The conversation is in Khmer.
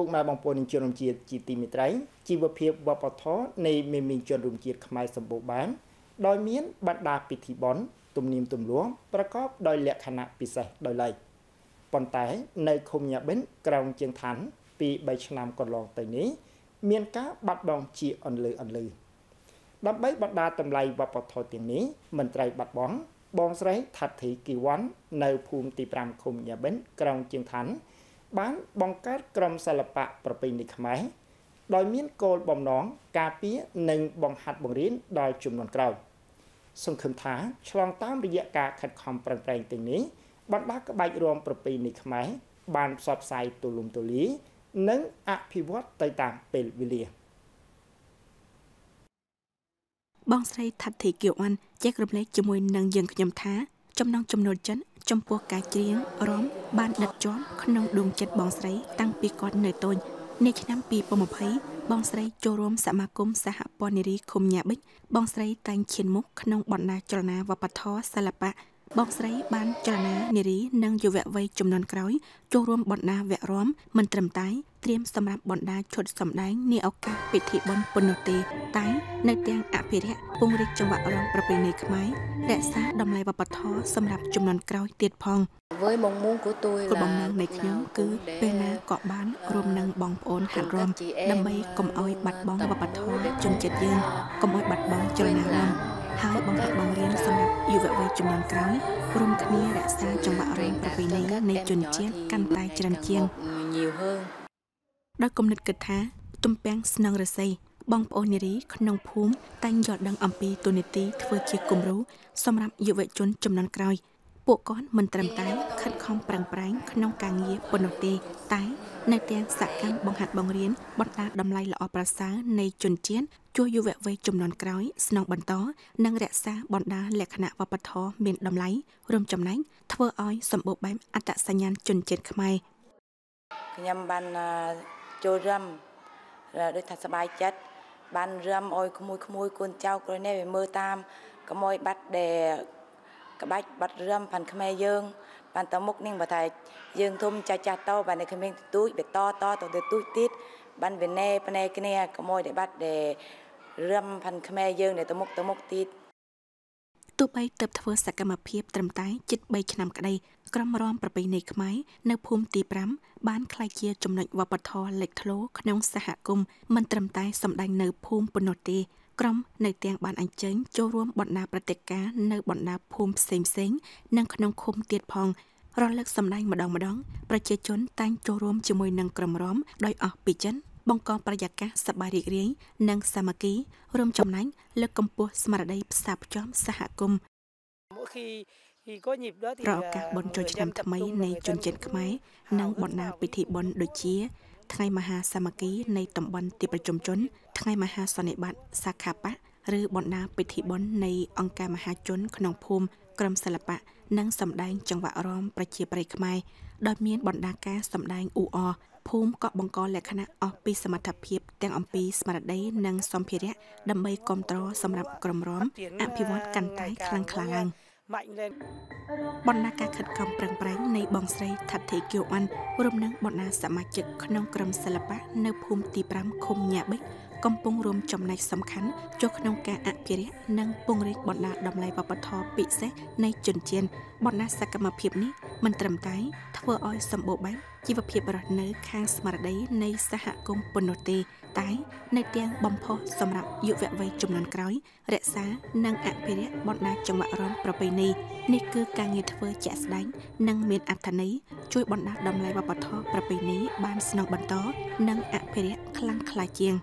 ពុកម៉ែបងប្អូនជនរួមជាតិជាទីមេត្រីជីវភាពវប្បធម៌នៃមេមីជនរួមជាតិខ្មែរសម្បូរបែបដោយមានបណ្ដាពិធីបុណ្យទំនៀមទម្លាប់ប្រកបដោយលក្ខណៈពិសេសដោយឡែកប៉ុន្តែនៅឃុំញ៉ាបិនក្រៅជាងឋានពី3ឆ្នាំកន្លងទៅនេះមានការបាត់បង់ជាអន្លើដើម្បីបណ្ដាតម្លៃវប្បធម៌ទាំងនេះមន្ត្រីបាត់បង់បងស្រីថាត់ធីគីវ៉ាន់នៅភូមិទី5ឃុំញ៉ាបិនក្រៅជាងឋានបានបង្កើតក្រុមសិល្បៈប្រពៃណីខ្មែរដោយមានគោលបំណងការពារនិងបង្ហាត់បង្រៀនដល់ជំនាន់ក្រោយសង្ឃឹមថាឆ្លងតាមរយៈការខិតខំប្រឹងប្រែងទាំងនេះបណ្ដាក្បាច់រាំប្រពៃណីខ្មែរបានផ្សព្វផ្សាយទូលំទូលាយនិងអភិវឌ្ឍទៅតាមពេលវេលាបងស្រីថាត់ធីគីវ៉ាន់ចែករំលែកជាមួយនឹងយើងខ្ញុំថាចំណងចំណូលចិត្តចំពោះការច្រៀងរាំបានដិតជាប់ក្នុងដួងចិត្តបងស្រីតាំងពីគាត់នៅតូចនៅឆ្នាំ2020បងស្រីចូលរួមសមាគមសហព័ន្ធនារីឃុំញ៉ាបិចបងស្រីតែងឈានមុខក្នុងបណ្ដាចលនាវប្បធម៌សិល្បៈបងស្រីបានចលនានារីនិងយុវវ័យជំនាន់ក្រោយចូលរួមបណ្ដាវគ្គរាំមិនត្រឹមតែត្រៀមសម្រាប់បណ្ដាឈុតសម្ដែងនាឱកាសពិធីបុណ្យប៉ុណ្ណោះទេតែនៅទាំងអភិរក្សពង្រីកចង្វាក់រាំប្រពៃណីខ្មែររក្សាតម្លៃវប្បធម៌សម្រាប់ជំនាន់ក្រោយទៀតផងvới mong muốn của tôi là បំណងនៃខ្ញុំគឺពេលណាក៏បានរួមនឹងបងប្អូនហាត់រាំដើម្បីកុំឲ្យបាត់បង់វប្បធម៌ជនជាតិយើងកុំឲ្យបាត់បង់ចលនារាំហើយបង្ហាត់បង្រៀនសម្រាប់យុវវ័យជំនាន់ក្រោយរួមគ្នារក្សាចង្វាក់រាំប្រពៃណីនៃជនជាតិកាន់តែច្រើនជាងដោយគំនិតគិតថាទំពាំងស្នងរស័យបងប្អូននារីក្នុងភូមិតែងយល់ដឹងអំពីទូនីតិធ្វើជាគំរូសម្រាប់យុវជនជំនាន់ក្រោយពួកគាត់មិនត្រឹមតែខិតខំប្រឹងប្រែងក្នុងការងារប៉ុណ្ណោះទេតែនៅទាំងសកម្មបង្ហាត់បង្រៀនបណ្ដាតម្លៃល្អប្រសើរនៃជនជាតិជួយយុវវ័យជំនាន់ក្រោយស្នងបន្តនិងរក្សាបណ្ដាលក្ខណៈវប្បធម៌មានតម្លៃរួមចំណែកធ្វើឲ្យសម្បូរបែបអត្តសញ្ញាណជនជាតិខ្មែរខ្ញុំបានចូលរំដូចថាសบายចិត្តបានរំអោយក្មួយកូនចៅក្រោយនេះវាមើលតាមកុំអោយបាត់ដែលក្បាច់បាត់រំផាន់ខ្មែរយើងបានតមុខនេះបើថាយើងធំចាស់តបានតែក្មេងទូចបេតតទៅទូចទៀតបានវាណែផ្នែកគ្នាកុំអោយដែលបាត់ដែលរំផាន់ខ្មែរយើងដែលតមុខទៀតទោះបីទៅធ្វើសកម្មភាពត្រឹមតែជិត3ឆ្នាំក្តីក្រុមរាំប្រពៃណីខ្មែរនៅភូមិទី5បានក្លាយជាចំណុចវប្បធម៌លេចធ្លោក្នុងសហគមន៍មិនត្រឹមតែសម្ដែងនៅភូមិប៉ុណ្ណោះទេក្រុមនៅទាំងបានអញ្ជើញចូលរួមបណ្ដាព្រឹត្តិការណ៍នៅបណ្ដាភូមិផ្សេងនិងក្នុងឃុំទៀតផងរលឹកសម្ដែងម្ដងប្រជាជនតែងចូលរួមជាមួយនឹងក្រុមរាំដោយអស់ពីចិនបង្កបរិយាកាសសប្បាយរីករាយនិងសាមគ្គីរួមចំណែកលើកកម្ពស់ស្មារតីផ្សារភ្ជាប់សហគមន៍ប្រកាសបុណ្យចូលឆ្នាំថ្មីនៃជនជាតិខ្មែរនិងបណ្ដាពិធីបុណ្យដូចជាថ្ងៃមហាសាមគ្គីនៃតំបន់ទីប្រជុំជនថ្ងៃមហាសន្និបាតសាខាបៈឬបណ្ដាពិធីបុណ្យនៃអង្គការមហាជនក្នុងភូមិក្រុមសិល្បៈនិងសម្ដែងចង្វាក់រាំប្រជាប្រិយខ្មែរដោយមានបណ្ដាការសម្ដែងអ៊ូអរភូមិក៏បង្កលក្ខណៈអស់ពីសមត្ថភាពទាំងអំពីស្មារតីនិងសម្ភារៈដើម្បីគ្រប់គ្រងសម្រាប់ក្រុមរាំអភិវឌ្ឍកាន់តែខ្លាំងក្លាឡើងបណ្ដាការខិតខំប្រឹងប្រែងនៃបងស្រីថាត់ធីគីវ៉ាន់រួមនឹងបណ្ដាសមាជិកក្នុងក្រុមសិល្បៈនៅភូមិទី5ឃុំញ៉ាបិចកំពុងរួមចំណែកសំខាន់ចូលក្នុងការអភិរក្សនិងពង្រីកបណ្ដាតម្លៃវប្បធម៌ពិសេសនៃជនជាតិបណ្ដាសកម្មភាពនេះមិនត្រឹមតែធ្វើឲ្យសម្បូរបែបជីវភាពរស់នៅខាងស្មារតីនៃសហគមន៍ប៉ុណ្ណោះទេតែនៅទាំងបំផុសសម្រាប់យុវវ័យជំនាន់ក្រោយរក្សានិងអភិរក្សបណ្ដាចង្វាក់រាំប្រពៃណីនេះគឺការងារធ្វើជាក់ស្ដែងនិងមានអត្ថន័យជួយបណ្ដាតម្លៃវប្បធម៌ប្រពៃណីបានស្នងបន្តនិងអភិរក្សខ្លាំងក្លាជាង